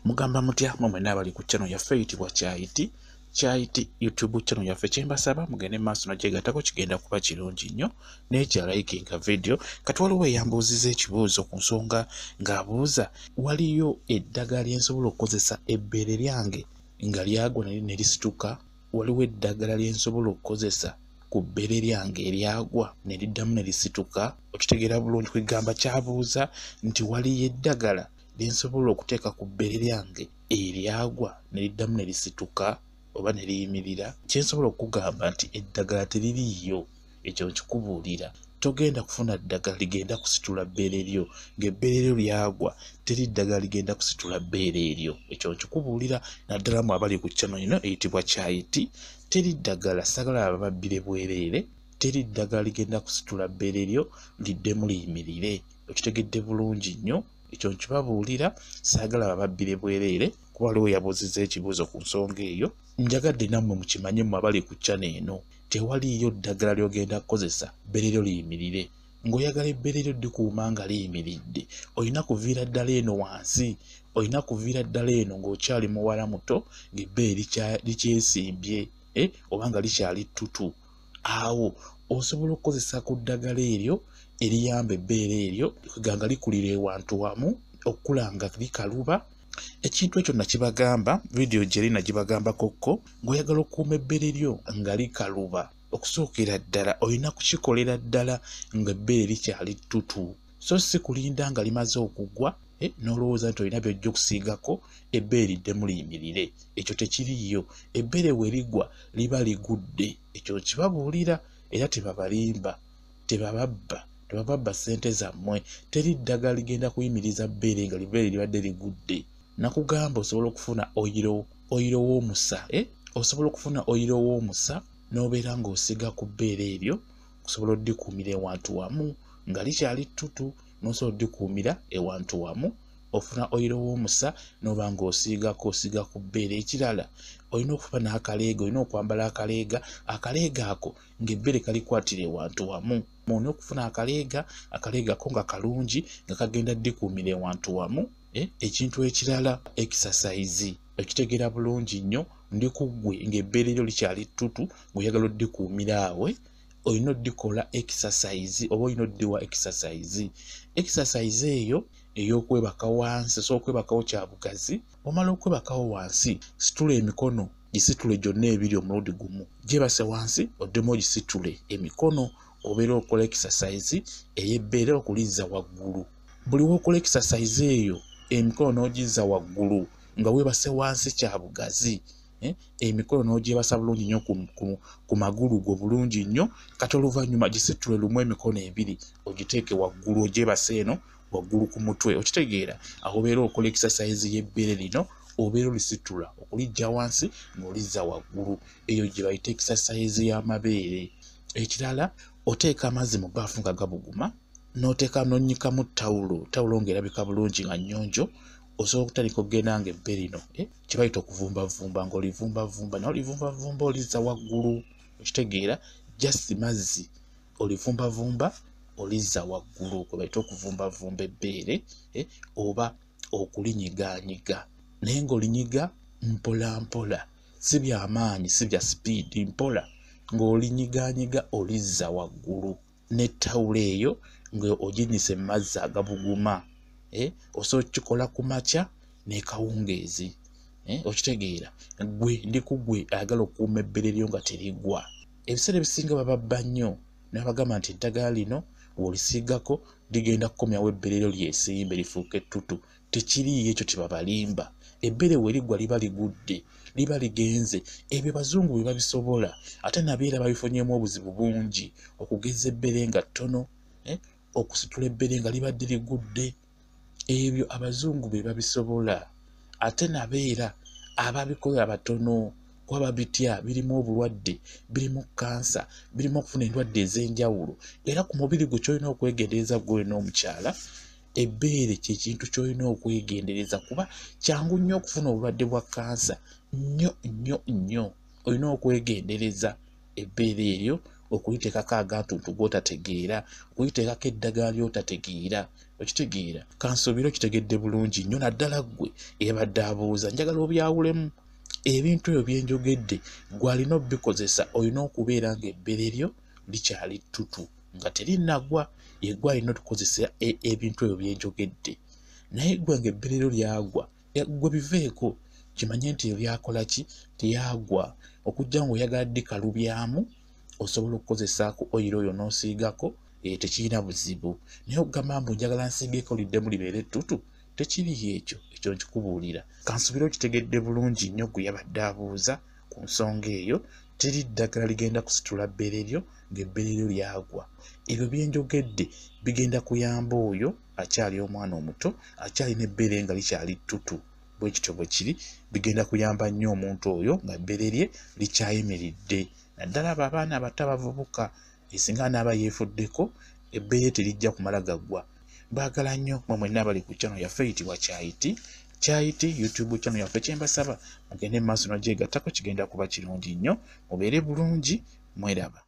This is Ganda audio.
Mugamba mutya mmwe n'abali ku channel yaffe eyitibwa Kyayiti YouTube channel yaffe kyembasaba mugende maaso nagyegatako kigenda kuba kirungi nnyo n'ekyalikinga video kati waliwo eyambuuziza ekibuuzo ku nsonga ng'abuuza waliyo eddagala lye nsobola okukozesa ebbeere lyange nga lyagwa ne lisituka, waliwo eddagala lye nsobola okukozesa ku bbeere lyange eryagwa ne liddamu ne lisituka. Okitegeera bulungi kwegamba kyabuuza nti waliyo eddagala lye nsobola okuteeka ku bbeere lyange eryagwa ne liddamu ne lisituka oba ne liyimirira. Kyensobola okugamba nti eddagala teririiyo, ekyo nkikubuulira. Togenda kufuna ddagala ligenda kusitula bbeere lyo, ng'ebbeere lyo lyagwa teri ddagala ligenda kusitula bbeere eryo, ekyo nkikubuulira. Naddala mu abali ku channel ino eyitibwa Kyayiti, teri ddagala, sagala ababbire bwereere, teri ddagala ligenda kusitula bbeere lyo liddemu liyimirire. Okitegedde bulungi nnyo, ekyo nkibabuulira, saagala ababbire bwereere kuba waliwo yabuuzizza ekibuuzo ku nsonga eyo. Njagadde nammwe mukimanye mu abali ku channel eno, tewaliyo ddagala ly'ogenda kukozesa bbeere lyo liyimirire. Ng'oyagala ebbeere lyo ddikuuma nga liyimiridde, olina kuviira ddala eno wansi, olina kuviira ddala eno ng'okyali muwala muto ng'ebbeere likyesimbye oba nga likyali ttutu. Awo osobola okukozesa ku ddagala eryo eriyamba ebbeere eryo kweganga likulira ewantu wamu okula nga likaluba. Ekintu ekyo nakibagamba video gyeri nagibagambakokko, ng'oyagala okukuuma ebbeere lyo nga likaluba, okusookera ddala olina kukikolera ddala nga ebbeere likyali ttutu, so si kulinda nga limaze okugwa n'olowooza nti olina by'ojja okusiigako ebbeere liddemu liyimirire. Ekyo tekiriiyo. Ebbeere we ligwa liba ligudde. Ekyo kibabuulira era tebabalimba, tebababba ssente zammwe. Teri ddagala ligenda kuyimiriza bbeere nga libbeere libadde ligudde. Nakugamba osobola okufuna oyiro w'omusa, osobola okufuna oyiro w'omusa n'obeera ng'osiga ku bbeere eryo, osobola oddikuumira ewantu wamu nga likyali ttutu, n'osobola oddikuumira ewantu wamu. Ofuna oyiro w'omusa n'oba ng'osiigako, osiiga ku bbeere. Ekirala olina okuba n'akaleega, olina okwambala akaleega ako ng'ebbeere kalikwatira ewantu wamu. Olina okufuna akaleega ko nga kalungi nga kagenda ddikuumira ewantu wamu. Ekintu ekirala exercise, okitegeera bulungi nnyo, ndi ku ggwe ng'ebbeere lyo likyali ttutu ng'oyagala oddikuumira awe, olina oddikola exercise oba olina oddiwa exercise. Exercise eyo ey'okwebaka wansi, so okwebakawo kya bugazi. Omala okwebakawo wansi, situla emikono, gisitule gyonna ebiri omulundi gumu. Gyebase wansi oddemu ogisitule emikono, obeera okola exercise ey'ebbeere okulizza waggulu. Buli w'okola exercise eyo emikono n'ogizza waggulu nga weebase wansi kya bugazi, emikono n'ogyebasa bulungi nnyo ku magulu go bulungi nnyo. Kati oluvannyuma gisitule lumu emikono ebiri ogiteeke waggulu, ogyebase eno waggulu ku mutwe. Okitegeera aho obeera okola exercise y'ebbeere lino, obeera olisitula okulijja wansi ng'olizza waggulu. Eyo gye bayita exercise y'amabeere. Ekirala oteeka amazzi mu bbaafu nga gabuguma, n'onnyikamu tawulo ng'erabika bulungi nga nnyonjo. Osobola okutandika okugenda nga ebbeere lino kye bayita okuvumbavumba, ng'olivumbavumba n'olivumbavumba olizza waggulu. Okitegeera just mazzi olivumbavumba olizza waggulu, kwe bayita okuvumbavumba ebbeere oba okulinyigaanyiga, naye ng'olinyiga mpola mpola, si bya maanyi, si bya speed, mpola ng'olinyigaanyiga olizza waggulu. N'ettawulo eyo ng'oginyise mu mazzi agabuguma. Osobola okukikola ku makya n'ekawungeezi. Okitegeera gwe ndi ku ggwe ayagala okukuuma ebbeere lyo nga terigwa. Ebiseera ebisinga bababba nnyo n'abagamba nti eddagala lino bw'olisiigako ligenda kukomyawo ebbeere lyo lyesimbe lifuuke ettutu. Tekiriiyo, ekyo tebabalimba. Ebbeere we ligwa liba ligudde, liba ligenze. Ebyo Bazungu bye babisobola, ate nabyo era babifunyeemu obuzibu bungi. Okugeza ebbeere nga ttono, okusitula ebbeere nga libadde ligudde, ebyo Abazungu be babisobola, ate nabeera ababikola batono kuba babitya. Birimu obulwadde, birimu kansa, birimu okufuna endwadde ez'enjawulo. Era ku mubiri gwe ky'olina okwegendereza gwe n'omukyala, ebbeere kye kintu ky'olina okwegendereza kuba kyangu nnyo okufuna obulwadde bwa kansa. Nnyo olina okwegendereza ebbeere eryo, okuliteekako agantuntu g'otategeera, okuliteekako eddagala ly'otategeera. okitegeera kansuubira okitegedde bulungi nnyo naddala ggwe ebadde abuuza njagala obyawulemu ebintu ebyo byenjogedde gw'alina obikozesa olina okubeera ng'ebbere lyo likyali ttutu nga terinnagwa yegwe alina okukozesa ebintu ebyo byenjogedde naye gwe ng'ebbere lyo lyagwa gwe biveeko kimanye nti ebyakola ki lyagwa okujja ng'oyagala ddikalubyamu osobola okukozesaako oyiro oyo n'osiigako tekirina buzibu naye okugamba mbu njagala nsiigeeko liddemu libeere ettutu tekiri ekyo nkikubuulira kansuubira okitegedde bulungi nnyo gwe yabadde abuuza ku nsonga eyo teri ddagala ligenda kusitula bbere lyo ng'ebbere lyo lyagwa ebyo byenjogedde bigenda kuyamba oyo akyali omwana omuto akyalina ebbere nga likyali ttutu bwe kityo bwe kiri bigenda kuyamba nnyo omuntu oyo nga ebbere lye likyayimiridde naddala abo abaana abato abavubuka esinga n'aba yeefuddeko ebbere terijja kumala gaggwa baagala nnyo mwe mwenna abali ku channel yaffe eyitibwa Kyayiti YouTube channel yaffe kyembasaba mugende mu maaso n'ogyegattako kigenda kuba kirungi nnyo mubeere bulungi mweraba